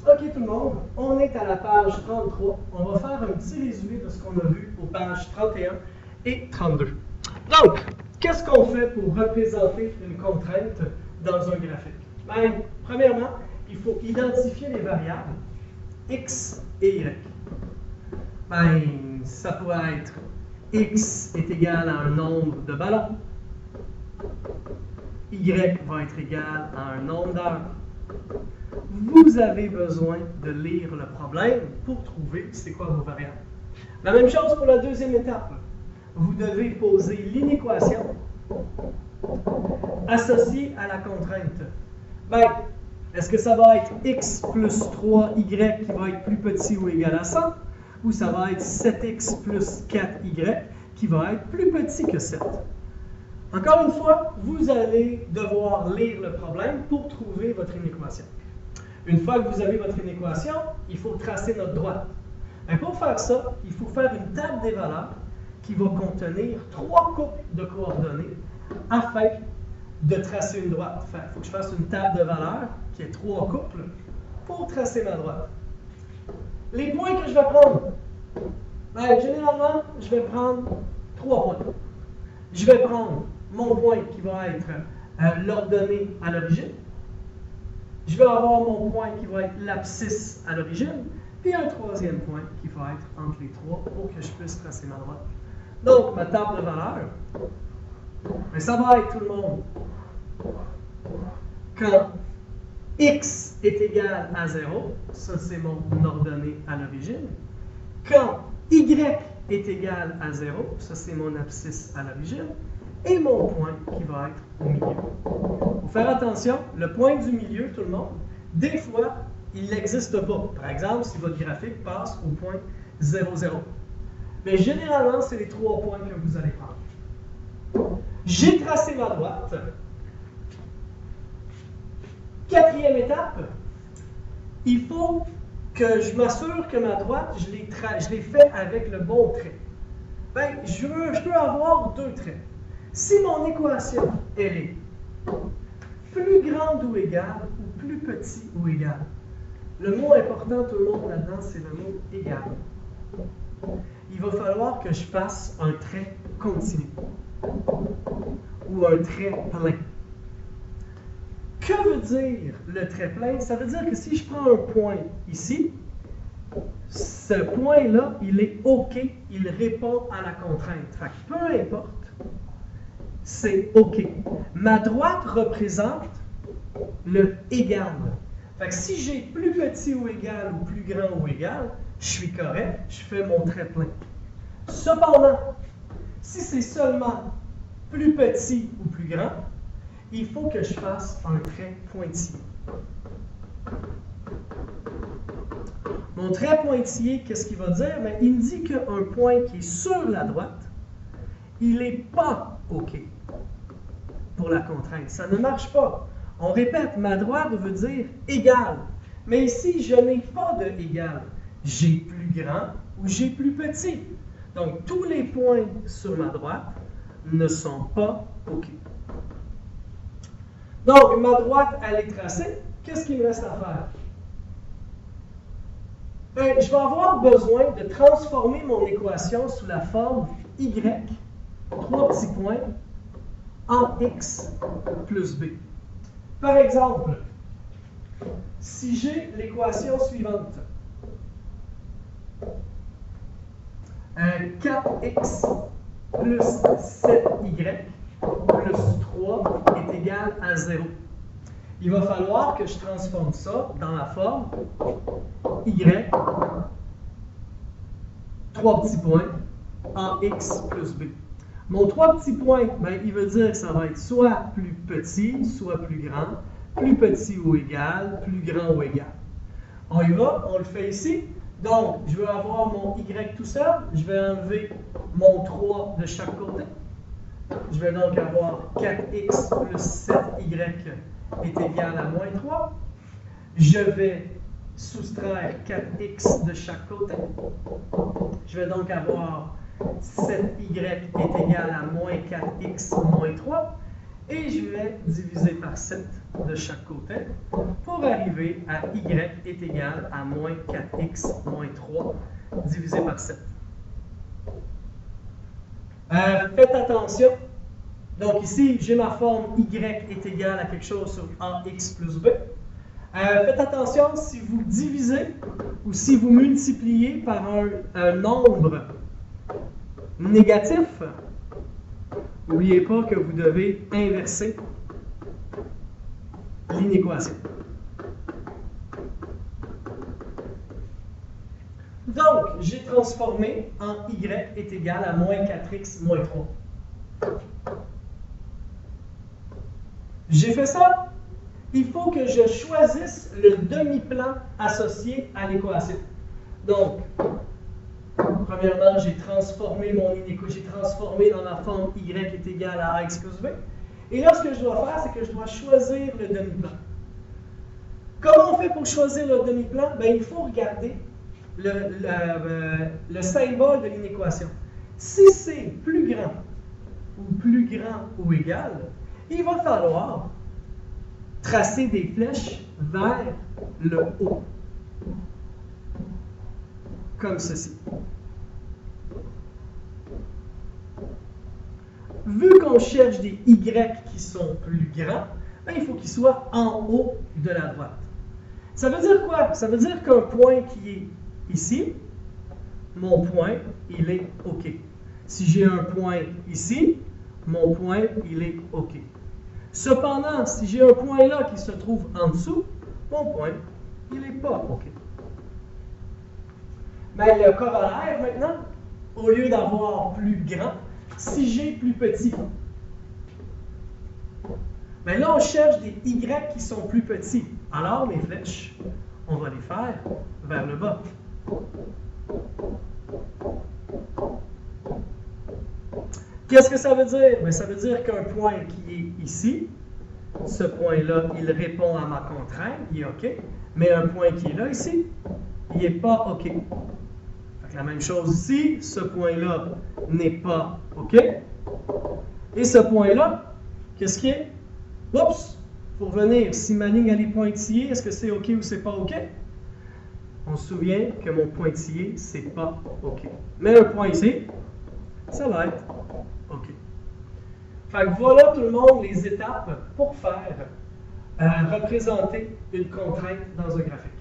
OK tout le monde, on est à la page 33. On va faire un petit résumé de ce qu'on a vu aux pages 31 et 32. Donc, qu'est-ce qu'on fait pour représenter une contrainte dans un graphique? Bien, premièrement, il faut identifier les variables x et y. Bien, ça pourrait être x est égal à un nombre de ballons, y va être égal à un nombre d'heures. Vous avez besoin de lire le problème pour trouver c'est quoi vos variables. La même chose pour la deuxième étape. Vous devez poser l'inéquation associée à la contrainte. Bien, est-ce que ça va être x plus 3y qui va être plus petit ou égal à 100? Ou ça va être 7x plus 4y qui va être plus petit que 7? Encore une fois, vous allez devoir lire le problème pour trouver votre inéquation. Une fois que vous avez votre inéquation, il faut tracer notre droite. Et pour faire ça, il faut faire une table des valeurs qui va contenir 3 couples de coordonnées afin de tracer une droite. Il faut que je fasse une table de valeurs qui ait 3 couples pour tracer ma droite. Les points que je vais prendre, bien, généralement, je vais prendre 3 points. Je vais prendre mon point qui va être l'ordonnée à l'origine. Je vais avoir mon point qui va être l'abscisse à l'origine, puis un troisième point qui va être entre les trois pour que je puisse tracer ma droite. Donc, ma table de valeurs, mais ça va être tout le monde. Quand x est égal à 0, ça c'est mon ordonnée à l'origine. Quand y est égal à 0, ça c'est mon abscisse à l'origine. Et mon point qui va être au milieu. Il faut faire attention, le point du milieu, tout le monde, des fois, il n'existe pas. Par exemple, si votre graphique passe au point 0, 0. Mais généralement, c'est les 3 points que vous allez prendre. J'ai tracé ma droite. Quatrième étape, il faut que je m'assure que ma droite, je l'ai fait avec le bon trait. Bien, je peux avoir 2 traits. Si mon équation, elle est plus grande ou égale, ou plus petit ou égal, le mot important, tout le monde là-dedans, c'est le mot égal. Il va falloir que je fasse un trait continu ou un trait plein. Que veut dire le trait plein? Ça veut dire que si je prends un point ici, ce point-là, il est OK, il répond à la contrainte. Fait que peu importe, c'est OK. Ma droite représente le égal. Fait que si j'ai plus petit ou égal ou plus grand ou égal, je suis correct, je fais mon trait plein. Cependant, si c'est seulement plus petit ou plus grand, il faut que je fasse un trait pointillé. Mon trait pointillé, qu'est-ce qu'il va dire? Bien, il me dit qu'un point qui est sur la droite, il n'est pas OK pour la contrainte. Ça ne marche pas. On répète, ma droite veut dire égal. Mais ici, je n'ai pas de égal. J'ai plus grand ou j'ai plus petit. Donc, tous les points sur ma droite ne sont pas OK. Donc, ma droite, elle est tracée. Qu'est-ce qu'il me reste à faire? Bien, je vais avoir besoin de transformer mon équation sous la forme y, 3 petits points, en x plus b. Par exemple, si j'ai l'équation suivante, 4x plus 7y plus 3 est égal à 0. Il va falloir que je transforme ça dans la forme y, 3 petits points, en x plus b. Mon 3 petits points, ben, il veut dire que ça va être soit plus petit, soit plus grand, plus petit ou égal, plus grand ou égal. On y va, on le fait ici. Donc, je vais avoir mon y tout seul. Je vais enlever mon 3 de chaque côté. Je vais donc avoir 4x plus 7y est égal à moins 3. Je vais soustraire 4x de chaque côté. Je vais donc avoir 7y est égal à moins 4x moins 3. Et je vais diviser par 7 de chaque côté pour arriver à y est égal à moins 4x moins 3 divisé par 7. Faites attention. Donc ici, j'ai ma forme y est égal à quelque chose sur ax plus b. Faites attention, si vous divisez ou si vous multipliez par un nombre négatif, n'oubliez pas que vous devez inverser l'inéquation. Donc, j'ai transformé en y est égal à moins 4x moins 3. J'ai fait ça. Il faut que je choisisse le demi-plan associé à l'équation. Donc, premièrement, j'ai transformé j'ai transformé dans ma forme y est égal à ax plus b. Et là, ce que je dois faire, c'est que je dois choisir le demi-plan. Comment on fait pour choisir le demi-plan? Il faut regarder le symbole de l'inéquation. Si c'est plus grand ou égal, il va falloir tracer des flèches vers le haut, comme ceci. Vu qu'on cherche des y qui sont plus grands, il faut qu'ils soient en haut de la droite. Ça veut dire quoi? Ça veut dire qu'un point qui est ici, mon point, il est OK. Si j'ai un point ici, mon point, il est OK. Cependant, si j'ai un point là qui se trouve en dessous, mon point, il n'est pas OK. Mais le corollaire maintenant, au lieu d'avoir plus grand, si j'ai plus petit, mais là on cherche des y qui sont plus petits. Alors mes flèches, on va les faire vers le bas. Qu'est-ce que ça veut dire? Ça veut dire qu'un point qui est ici, ce point-là, il répond à ma contrainte, il est OK. Mais un point qui est là, ici, il n'est pas OK. La même chose ici, ce point-là n'est pas OK. Et ce point-là, qu'est-ce qui est? Oups! Pour venir, si ma ligne elle est pointillée, est-ce que c'est OK ou c'est pas OK? On se souvient que mon pointillé, c'est pas OK. Mais un point ici, ça va être OK. Fait que voilà tout le monde les étapes pour faire représenter une contrainte dans un graphique.